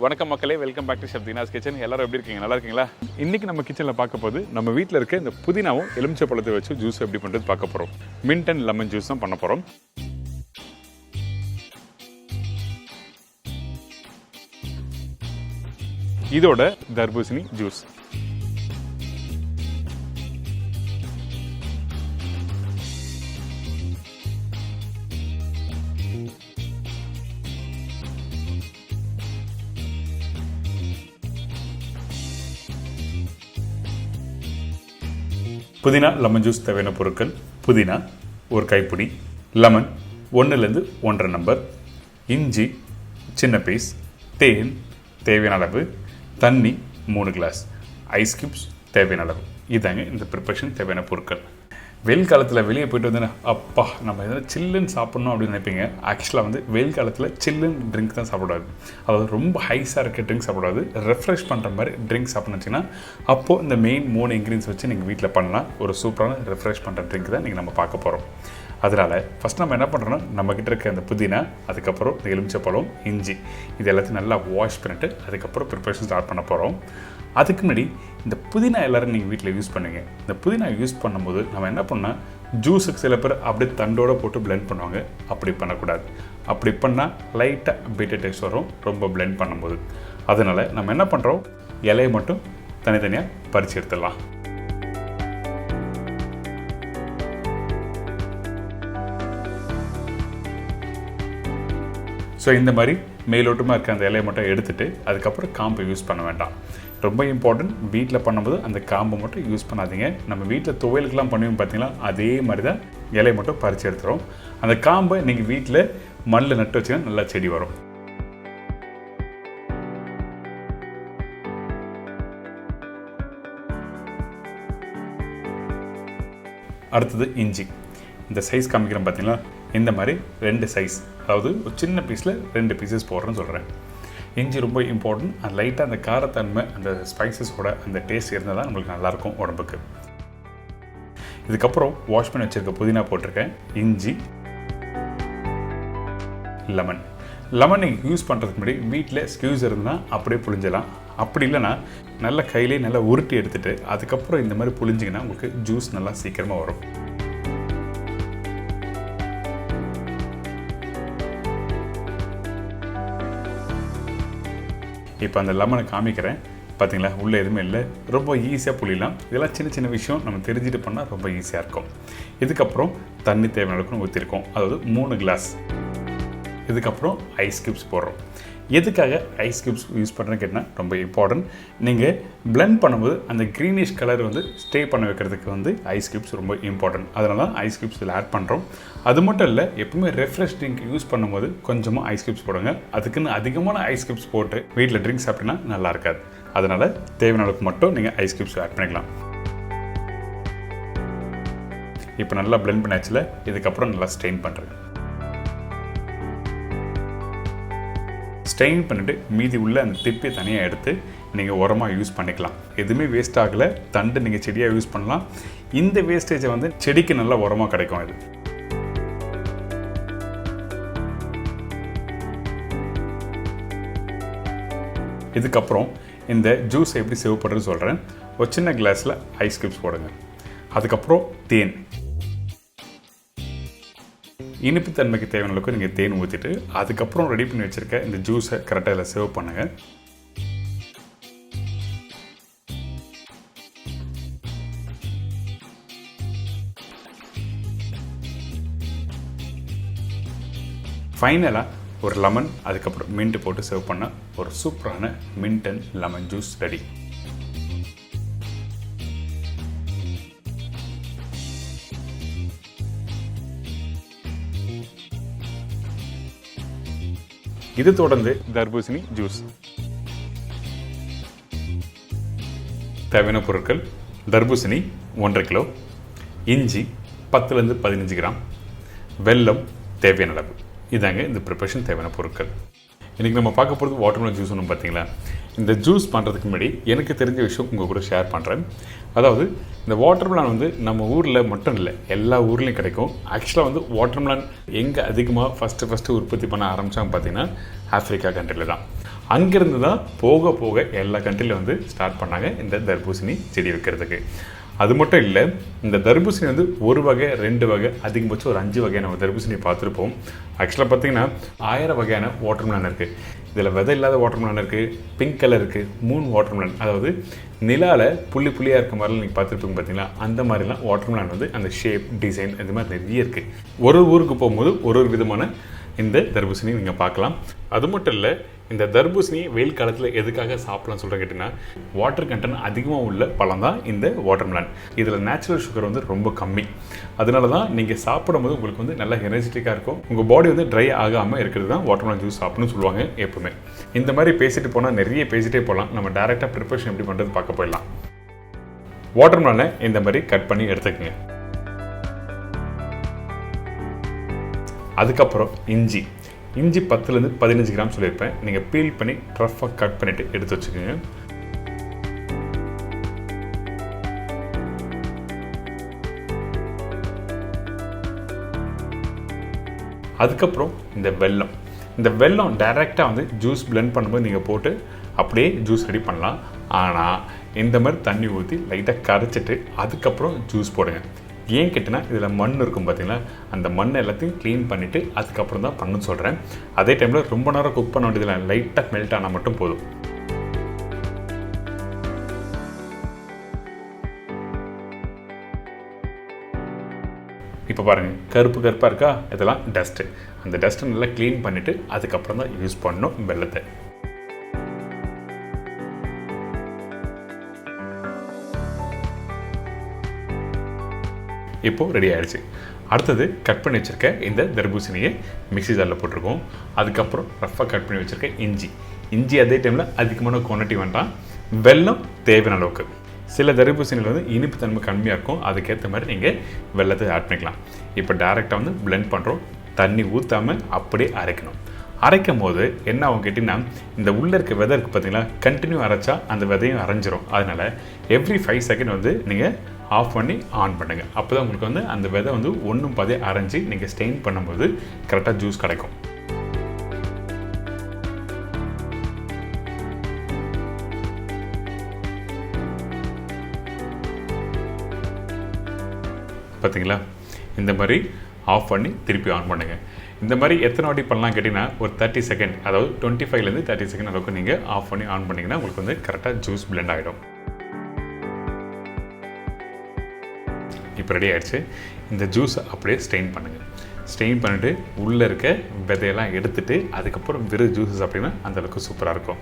வணக்கம் மக்களே, welcome back to chef Deena's kitchen. எல்லாரும் எப்படி இருக்கீங்க? நல்லா இருக்கீங்களா? இன்னைக்கு நம்ம கிச்சனில் பார்க்க போது நம்ம வீட்டில் இருக்க இந்த புதினாவும் எலுமிச்சை பழத்தை வச்சு ஜூஸ் எப்படி பண்ணுறது பார்க்க போகிறோம். மின்ட் அண்ட் லெமன் ஜூஸ் தான் பண்ண போகிறோம். இதோட தர்பூசணி ஜூஸ், புதினா லெமன் ஜூஸ் தேவையான பொருட்கள்: புதினா ஒரு கைப்பிடி, லெமன் 1லேருந்து 1.5 நம்பர், இஞ்சி சின்ன பீஸ், தேன் தேவையான அளவு, தண்ணி 3 கிளாஸ், ஐஸ் கியூப்ஸ் தேவையான அளவு. இதாங்க இந்த ப்ரிப்பரேஷன் தேவையான பொருட்கள். வெயில் காலத்தில் வெளியே போய்ட்டு வந்து அப்பா நம்ம எதனா சில்லுன்னு சாப்பிட்ணும் அப்படின்னு நினைப்பீங்க. ஆக்சுவலாக வந்து வெயில் காலத்தில் சில்லுன்னு ட்ரிங்க் தான் சாப்பிடாது, அதாவது ரொம்ப ஹைஸாக இருக்க ட்ரிங்க் சாப்பிடாது, ரெஃப்ரெஷ் பண்ணுற மாதிரி ட்ரிங்க் சாப்பிட்ணுன்னு வச்சிங்கன்னா அப்போது இந்த மெயின் 3 இன்க்ரீடியன்ஸ் வச்சு நீங்கள் வீட்டில் பண்ணலாம். ஒரு சூப்பரான ரெஃப்ரெஷ் பண்ணுற ட்ரிங்க் தான் நீங்கள் நம்ம பார்க்க போகிறோம். அதனால் ஃபஸ்ட் நம்ம என்ன பண்ணுறோன்னா, நம்மக்கிட்ட இருக்க அந்த புதினா, அதுக்கப்புறம் இந்த எலுமிச்சைப்பழம், இஞ்சி, இது எல்லாத்தையும் நல்லா வாஷ் பண்ணிவிட்டு அதுக்கப்புறம் ப்ரிப்பரேஷன் ஸ்டார்ட் பண்ண போகிறோம். அதுக்கு முன்னாடி இந்த புதினா எல்லோரும் நீங்கள் வீட்டில் யூஸ் பண்ணுவீங்க. இந்த புதினா யூஸ் பண்ணும்போது நம்ம என்ன பண்ணால், ஜூஸுக்கு சில பேர் அப்படியே தண்டோடு போட்டு பிளெண்ட் பண்ணுவாங்க. அப்படி பண்ணக்கூடாது. அப்படி பண்ணால் லைட்டாக பீட்டர் டேஸ்ட் வரும் ரொம்ப பிளெண்ட் பண்ணும்போது. அதனால் நம்ம என்ன பண்ணுறோம், இலையை மட்டும் தனித்தனியாக பறித்து எடுத்துடலாம். ஸோ இந்த மாதிரி மேலோட்டமாக இருக்க அந்த இலையை மட்டும் எடுத்துகிட்டு அதுக்கப்புறம் காம்பை யூஸ் பண்ண வேண்டாம். ரொம்ப இம்பார்ட்டன்ட், வீட்டில் பண்ணும்போது அந்த காம்பை மட்டும் யூஸ் பண்ணாதீங்க. நம்ம வீட்டில் துவையலுக்கெலாம் பண்ணுவோம் பார்த்தீங்களா, அதே மாதிரி தான் இலையை மட்டும் பறித்து எடுத்துகிறோம். அந்த காம்பை நீங்கள் வீட்டில் மண்ணில் நட்டு வச்சிங்கன்னா நல்லா செடி வரும். அடுத்தது இஞ்சி. இந்த சைஸ் காமிக்கிறேன் பார்த்தீங்களா, இந்த மாதிரி 2 சைஸ், அதாவது ஒரு சின்ன பீஸில் 2 பீசஸ் போடுறேன்னு சொல்கிறேன். இஞ்சி ரொம்ப இம்பார்ட்டன்ட். அது லைட்டாக அந்த காரத்தன்மை, அந்த ஸ்பைசஸோட அந்த டேஸ்ட் இருந்தால் தான் நம்மளுக்கு நல்லாயிருக்கும் உடம்புக்கு. இதுக்கப்புறம் வாஷ் பண்ணி வச்சுருக்க புதினா போட்டிருக்கேன், இஞ்சி, லெமன். லெமன் நீங்கள் யூஸ் பண்ணுறதுக்கு முன்னாடி வீட்டில் ஸ்க்யூஸ் இருந்தால் அப்படியே புளிஞ்சலாம். அப்படி இல்லைன்னா நல்லா கையிலே நல்லா உருட்டி எடுத்துகிட்டு அதுக்கப்புறம் இந்த மாதிரி புளிஞ்சிங்கன்னா உங்களுக்கு ஜூஸ் நல்லா சீக்கிரமாக வரும். இப்போ அந்த லெமனை காமிக்கிறேன் பார்த்தீங்களா, உள்ளே எதுவுமே இல்லை, ரொம்ப ஈஸியாக புளியலாம். இதெல்லாம் சின்ன சின்ன விஷயம் நம்ம தெரிஞ்சுட்டு பண்ணால் ரொம்ப ஈஸியாக இருக்கும். இதுக்கப்புறம் தண்ணி தேவையான அளவுக்கு ஊற்றிருக்கோம், அதாவது 3 கிளாஸ். இதுக்கப்புறம் ஐஸ் கியூப்ஸ் போடுறோம். எதுக்காக ஐஸ் கியூப்ஸ் யூஸ் பண்ணுறேன்னு கேட்டால் ரொம்ப இம்பார்ட்டன்ட். நீங்கள் பிளெண்ட் பண்ணும்போது அந்த க்ரீனிஷ் கலர் வந்து ஸ்டே பண்ண வைக்கிறதுக்கு வந்து ஐஸ் கியூப்ஸ் ரொம்ப இம்பார்ட்டன்ட். அதனால தான் ஐஸ் கியூப்ஸ் இதில் ஆட் பண்ணுறோம். அது மட்டும் இல்லை, எப்பவுமே ரெஃப்ரெஷ் ட்ரிங்க் யூஸ் பண்ணும்போது கொஞ்சமாக ஐஸ் கியூப்ஸ் போடுங்க. அதுக்குன்னு அதிகமான ஐஸ் கியூப்ஸ் போட்டு வீட்டில் ட்ரிங்க் சாப்பிட்டீங்கன்னா நல்லா இருக்காது. அதனால் தேவையான அளவுக்கு மட்டும் நீங்கள் ஐஸ் கியூப்ஸ் ஆட் பண்ணிக்கலாம். இப்போ நல்லா பிளெண்ட் பண்ணியாச்சுல, இதுக்கப்புறம் நல்லா ஸ்ட்ரெயின் பண்ணுறேன். ஸ்ட்ரெயின் பண்ணிவிட்டு மீதி உள்ள அந்த திப்பியை தனியாக எடுத்து நீங்கள் உரமாக யூஸ் பண்ணிக்கலாம். எதுவுமே வேஸ்ட் ஆகலை. தண்டு நீங்கள் செடியாக யூஸ் பண்ணலாம். இந்த வேஸ்டேஜை வந்து செடிக்கு நல்லா உரமாக கிடைக்கும். இது இதுக்கப்புறம் இந்த ஜூஸை எப்படி சேவ் பண்ணுறதுன்னு சொல்கிறேன். ஒரு சின்ன கிளாஸில் ஐஸ் கியூப்ஸ் போடுங்க. அதுக்கப்புறம் தேன், இனிப்பு தன்மைக்கு தேவையான அளவுக்கு நீங்கள் தேன் ஊற்றிட்டு அதுக்கப்புறம் ரெடி பண்ணி வச்சுருக்க இந்த ஜூஸை கரெக்டாக இதில் சேவ் பண்ணுங்கள். ஃபைனலாக ஒரு லெமன், அதுக்கப்புறம் மின்ட் போட்டு சேவ் பண்ண ஒரு சூப்பரான mint and lemon juice ready. இது தொடர்ந்து தர்பூசணி ஜூஸ். தேவையான பொருட்கள்: தர்பூசணி 1.5 கிலோ, இஞ்சி 10லேருந்து 15 கிராம், வெல்லம் தேவையான அளவு. இதாங்க இந்த ப்ரிப்பரேஷன் தேவையான பொருட்கள். இன்றைக்கி நம்ம பார்க்க போகிறது வாட்டர்மெலன் ஜூஸ் ஒன்று. பார்த்தீங்களா, இந்த ஜூஸ் பண்ணுறதுக்கு முன்னாடி எனக்கு தெரிஞ்ச விஷயம் உங்கள் கூட ஷேர் பண்ணுறேன். அதாவது இந்த வாட்டர்மெலன் வந்து நம்ம ஊரில் மட்டும் இல்லை, எல்லா ஊர்லேயும் கிடைக்கும். ஆக்சுவலாக வந்து வாட்டர்மெலன் எங்கே அதிகமாக ஃபஸ்ட்டு உற்பத்தி பண்ண ஆரம்பித்தாங்க பார்த்தீங்கன்னா ஆஃப்ரிக்கா கண்ட்ரியில் தான். அங்கேருந்து தான் போக போக எல்லா கண்ட்ரியில் வந்து ஸ்டார்ட் பண்ணாங்க இந்த தர்பூசணி செடி வைக்கிறதுக்கு. அது மட்டும் இல்லை, இந்த தர்பூசணி வந்து ஒரு வகை 2 வகை அதிகபட்சம் ஒரு 5 வகையான தர்பூசணி பார்த்துருப்போம். ஆக்சுவலாக பார்த்தீங்கன்னா 1000 வகையான வாட்டர்மெலன் இருக்குது. இதில் விதை இல்லாத வாட்டர்மெலன் இருக்குது, பிங்க் கலர் இருக்குது, 3 வாட்டர்மெலன், அதாவது நிலாவில் புள்ளி புள்ளியாக இருக்க மாதிரிலாம் நீங்கள் பார்த்துருப்பீங்க பார்த்தீங்களா, அந்த மாதிரிலாம் வாட்டர்மெலன் வந்து அந்த ஷேப் டிசைன் இது மாதிரி நிறைய இருக்குது. ஒரு ஊருக்கு போகும்போது ஒரு விதமான இந்த தர்பூசணி நீங்கள் பார்க்கலாம். அது மட்டும் இல்லை, இந்த தர்பூசணி வெயில் காலத்தில் எதுக்காக சாப்பிடலாம் சொல்கிறேன் கேட்டிங்கன்னா, வாட்டர் கண்டென்ட் அதிகமாக உள்ள பழம் தான் இந்த வாட்டர்மெலன். இதில் நேச்சுரல் சுகர் வந்து ரொம்ப கம்மி. அதனால தான் நீங்கள் சாப்பிடும்போது உங்களுக்கு வந்து நல்லா எனர்ஜெட்டிக்காக இருக்கும். உங்கள் பாடி வந்து ட்ரை ஆகாமல் இருக்கிறது தான் வாட்டர்மெலன் ஜூஸ் சாப்பிடணும்னு சொல்லுவாங்க எப்பவுமே. இந்த மாதிரி பேசிட்டு போனால் நிறைய பேசிகிட்டே போகலாம். நம்ம டேரெக்டாக ப்ரிப்பரேஷன் எப்படி பண்ணுறது பார்க்க போயிடலாம். வாட்டர்மெலனை இந்த மாதிரி கட் பண்ணி எடுத்துக்கங்க. அதுக்கப்புறம் இஞ்சி 10லேருந்து 15 கிராம் சொல்லியிருப்பேன். நீங்கள் பீல் பண்ணி ரஃப்பாக கட் பண்ணிவிட்டு எடுத்து வச்சுக்கோங்க. அதுக்கப்புறம் இந்த வெல்லம் டைரெக்டாக வந்து ஜூஸ் பிளெண்ட் பண்ணும்போது நீங்கள் போட்டு அப்படியே ஜூஸ் ரெடி பண்ணலாம். ஆனால் இந்த மாதிரி தண்ணி ஊற்றி லைட்டாக கரைச்சிட்டு அதுக்கப்புறம் ஜூஸ் போடுங்க. ஏன் கேட்டினா இதில் மண் இருக்கும் பார்த்தீங்களா, அந்த மண்ணை எல்லாத்தையும் க்ளீன் பண்ணிவிட்டு அதுக்கப்புறம் தான் பண்ணணும்னு சொல்கிறேன். அதே டைமில் ரொம்ப நேரம் குக் பண்ண வேண்டியதில்லை, லைட்டாக மெல்ட் ஆனால் மட்டும் போதும். இப்போ பாருங்கள், கருப்பாக இருக்கா, இதெல்லாம் டஸ்ட்டு. அந்த டஸ்ட்டை நல்லா க்ளீன் பண்ணிவிட்டு அதுக்கப்புறம் தான் யூஸ் பண்ணணும் வெல்லத்தை. இப்போது ரெடி ஆகிடுச்சு. அடுத்தது கட் பண்ணி வச்சுருக்க இந்த தர்பூசணியை மிக்ஸி ஜாரில் போட்டிருக்கோம். அதுக்கப்புறம் ரஃப்பாக கட் பண்ணி வச்சுருக்க இஞ்சி அதே டைமில் அதிகமான குவான்டிட்டி வேண்டாம். வெல்லம் தேவையான அளவுக்கு. சில தர்பூசணியில் வந்து இனிப்பு தன்மை கம்மியாக இருக்கும், அதுக்கேற்ற மாதிரி நீங்கள் வெல்லத்தை ஆட் பண்ணிக்கலாம். இப்போ டேரெக்டாக வந்து பிளெண்ட் பண்ணுறோம். தண்ணி ஊற்றாமல் அப்படியே அரைக்கும் போது என்ன ஆகும் கேட்டிங்கன்னா, இந்த உள்ளே இருக்க விதை இருக்குது பார்த்தீங்களா, கண்டினியூ அரைச்சா அந்த விதையும் அரைஞ்சிரும். அதனால் எவ்ரி 5 செகண்ட் வந்து நீங்கள் ஆஃப் பண்ணி ஆன் பண்ணுங்கள். அப்போ தான் உங்களுக்கு வந்து அந்த விதை வந்து ஒன்றும் பாதி அரைஞ்சி நீங்கள் ஸ்டெயின் பண்ணும்போது கரெக்டாக ஜூஸ் கிடைக்கும். பார்த்தீங்களா, இந்த மாதிரி ஆஃப் பண்ணி திருப்பி ஆன் பண்ணுங்கள். இந்த மாதிரி எத்தனை வாட்டி பண்ணலாம் கேட்டிங்கன்னா, ஒரு 30 செகண்ட், அதாவது 25லேருந்து 30 செகண்ட் அளவுக்கு நீங்கள் ஆஃப் பண்ணி ஆன் பண்ணிங்கன்னா உங்களுக்கு வந்து கரெக்டாக ஜூஸ் பிளெண்ட் ஆகிடும். இப்போ ரெடி ஆகிடுச்சு. இந்த ஜூஸை அப்படியே ஸ்டெயின் பண்ணுங்கள். ஸ்டெயின் பண்ணிவிட்டு உள்ளே இருக்க விதையெல்லாம் எடுத்துகிட்டு அதுக்கப்புறம் வெறும் ஜூஸஸ் அப்படின்னா அந்தளவுக்கு சூப்பராக இருக்கும்.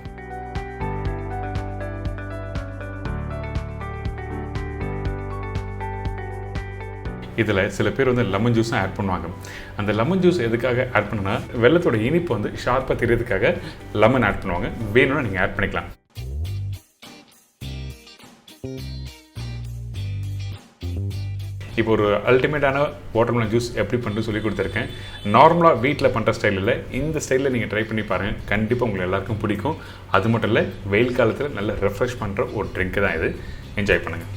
இதில் சில பேர் வந்து லெமன் ஜூஸும் ஆட் பண்ணுவாங்க. அந்த லெமன் ஜூஸ் எதுக்காக ஆட் பண்ணுன்னா, வெல்லத்தோட இனிப்பு வந்து ஷார்ப்பாக தெரியறதுக்காக லெமன் ஆட் பண்ணுவாங்க. வேணும்னா நீங்கள் ஆட் பண்ணிக்கலாம். இப்போ ஒரு அல்டிமேட்டான வாட்டர்மெலன் ஜூஸ் எப்படி பண்ணுறது சொல்லி கொடுத்துருக்கேன். நார்மலாக வீட்டில் பண்ணுற ஸ்டைல் இல்லை, இந்த ஸ்டைலில் நீங்கள் ட்ரை பண்ணி பாருங்கள். கண்டிப்பாக உங்களுக்கு எல்லாருக்கும் பிடிக்கும். அது மட்டும் இல்லை, வெயில் காலத்தில் நல்ல ரெஃப்ரெஷ் பண்ணுற ஒரு ட்ரிங்க்கு தான் இது. என்ஜாய் பண்ணுங்கள்.